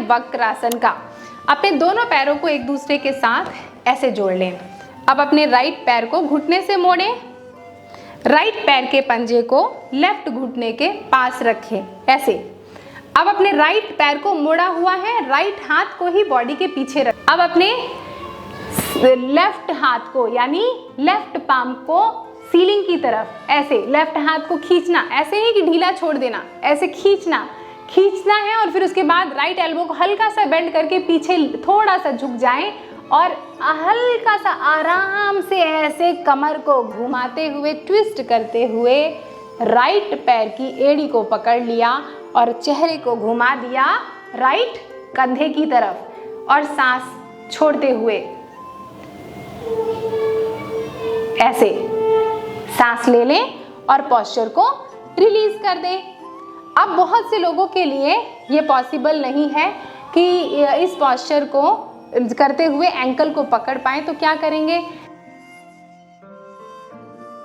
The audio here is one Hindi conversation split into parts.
वक्रासन का। अपने दोनों पैरों को एक दूसरे के साथ ऐसे जोड़ लें। अब अपने राइट पैर को घुटने से मोड़ें, राइट पैर के पंजे को लेफ्ट घुटने के पास रखें ऐसे। अब अपने राइट पैर को मोड़ा हुआ है, राइट हाथ को ही बॉडी के पीछे रखें। अब अपने लेफ्ट हाथ को यानी लेफ्ट पाम को सीलिंग की तरफ ऐसे लेफ्ट हाथ को खींचना, ऐसे नहीं कि ढीला छोड़ देना, ऐसे खींचना है। और फिर उसके बाद राइट एल्बो को हल्का सा बेंड करके पीछे थोड़ा सा झुक जाएं और हल्का सा आराम से ऐसे कमर को घुमाते हुए ट्विस्ट करते हुए राइट पैर की एड़ी को पकड़ लिया और चेहरे को घुमा दिया राइट कंधे की तरफ और सांस छोड़ते हुए ऐसे सांस ले लें और पोस्चर को रिलीज कर दें। अब बहुत से लोगों के लिए ये पॉसिबल नहीं है कि इस पोस्चर को करते हुए एंकल को पकड़ पाए, तो क्या करेंगे?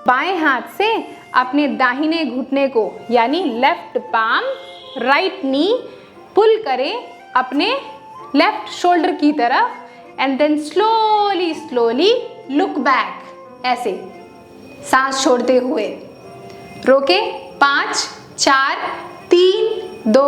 बाएं हाथ से अपने दाहिने घुटने को यानी left palm right knee pull करें अपने लेफ्ट शोल्डर की तरफ and then slowly look back ऐसे सांस छोड़ते हुए रोके 5 4 3 2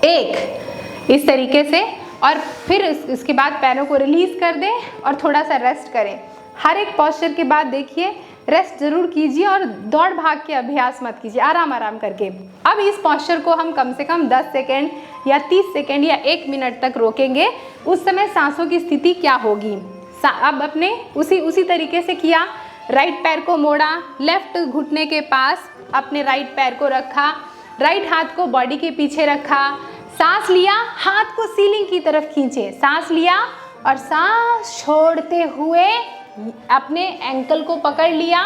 1 इस तरीके से। और फिर इसके बाद पैरों को रिलीज कर दें और थोड़ा सा रेस्ट करें। हर एक पोस्चर के बाद देखिए रेस्ट जरूर कीजिए और दौड़ भाग के अभ्यास मत कीजिए, आराम करके। अब इस पोस्चर को हम कम से कम 10 सेकेंड या 30 सेकेंड या 1 मिनट तक रोकेंगे। उस समय सांसों की स्थिति क्या होगी? अब अपने उसी तरीके से किया, राइट पैर को मोड़ा, लेफ्ट घुटने के पास अपने राइट पैर को रखा, राइट हाथ को बॉडी के पीछे रखा, सांस लिया, हाथ को सीलिंग की तरफ खींचे, सांस लिया और सांस छोड़ते हुए अपने एंकल को पकड़ लिया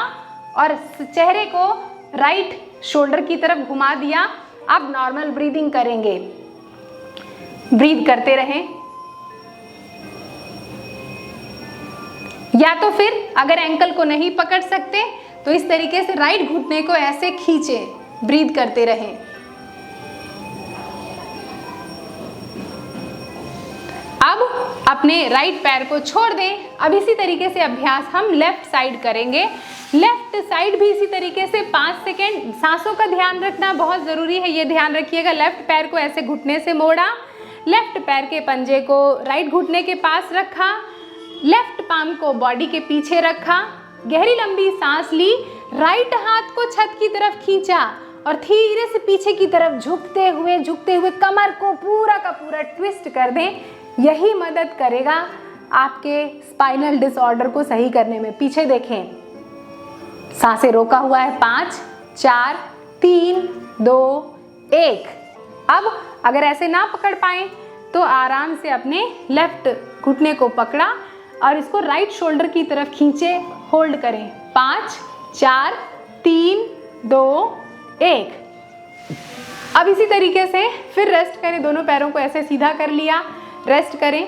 और चेहरे को राइट शोल्डर की तरफ घुमा दिया। अब नॉर्मल ब्रीदिंग करेंगे, ब्रीद करते रहें। या तो फिर अगर एंकल को नहीं पकड़ सकते तो इस तरीके से राइट घुटने को ऐसे खींचे, ब्रीद करते रहें। अब अपने राइट पैर को छोड़ दें। अब इसी तरीके से अभ्यास हम लेफ्ट साइड करेंगे। लेफ्ट साइड भी इसी तरीके से 5 सेकेंड। सांसों का ध्यान रखना बहुत ज़रूरी है, ये ध्यान रखिएगा। लेफ्ट पैर को ऐसे घुटने से मोड़ा, लेफ्ट पैर के पंजे को राइट घुटने के पास रखा, लेफ्ट पाम को बॉडी के पीछे रखा, गहरी लंबी सांस ली, राइट हाथ को छत की तरफ खींचा और धीरे से पीछे की तरफ झुकते हुए कमर को पूरा का पूरा ट्विस्ट कर दें। यही मदद करेगा आपके स्पाइनल डिसऑर्डर को सही करने में। पीछे देखें, सांसें रोका हुआ है। 5 4 3 2 1। अब अगर ऐसे ना पकड़ पाए तो आराम से अपने लेफ्ट घुटने को पकड़ा और इसको राइट शोल्डर की तरफ खींचे, होल्ड करें। 5 4 3 2 1। अब इसी तरीके से फिर रेस्ट करें, दोनों पैरों को ऐसे सीधा कर लिया, रेस्ट करें।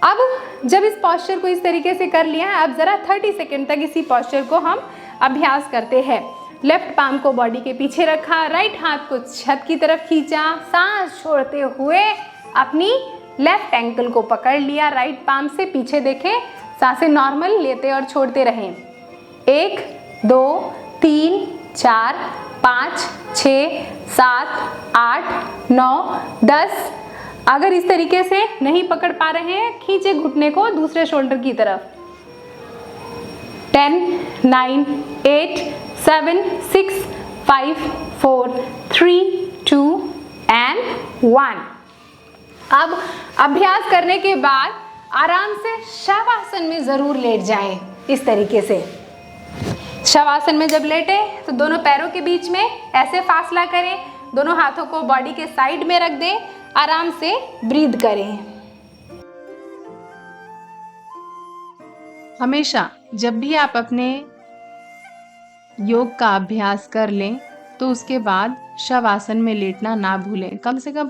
अब जब इस पोस्चर को इस तरीके से कर लिया है, अब ज़रा 30 सेकेंड तक इसी पोस्चर को हम अभ्यास करते हैं। लेफ्ट पाम को बॉडी के पीछे रखा, राइट हाथ को छत की तरफ खींचा, सांस छोड़ते हुए अपनी लेफ्ट एंकल को पकड़ लिया, राइट पाम से पीछे देखें, सांसें नॉर्मल लेते और छोड़ते रहें। 1 2 3 4 5 6 7 8 9 10। अगर इस तरीके से नहीं पकड़ पा रहे हैं, खींचे घुटने को दूसरे शोल्डर की तरफ। 10 9 8 7 6 5 4 3 2 and 1। अब अभ्यास करने के बाद आराम से शवासन में जरूर लेट जाएं। इस तरीके से शवासन में जब लेटे तो दोनों पैरों के बीच में ऐसे फासला करें, दोनों हाथों को बॉडी के साइड में रख दें, आराम से ब्रीद करें। हमेशा जब भी आप अपने योग का अभ्यास कर लें तो उसके बाद शवासन में लेटना ना भूलें। कम से कम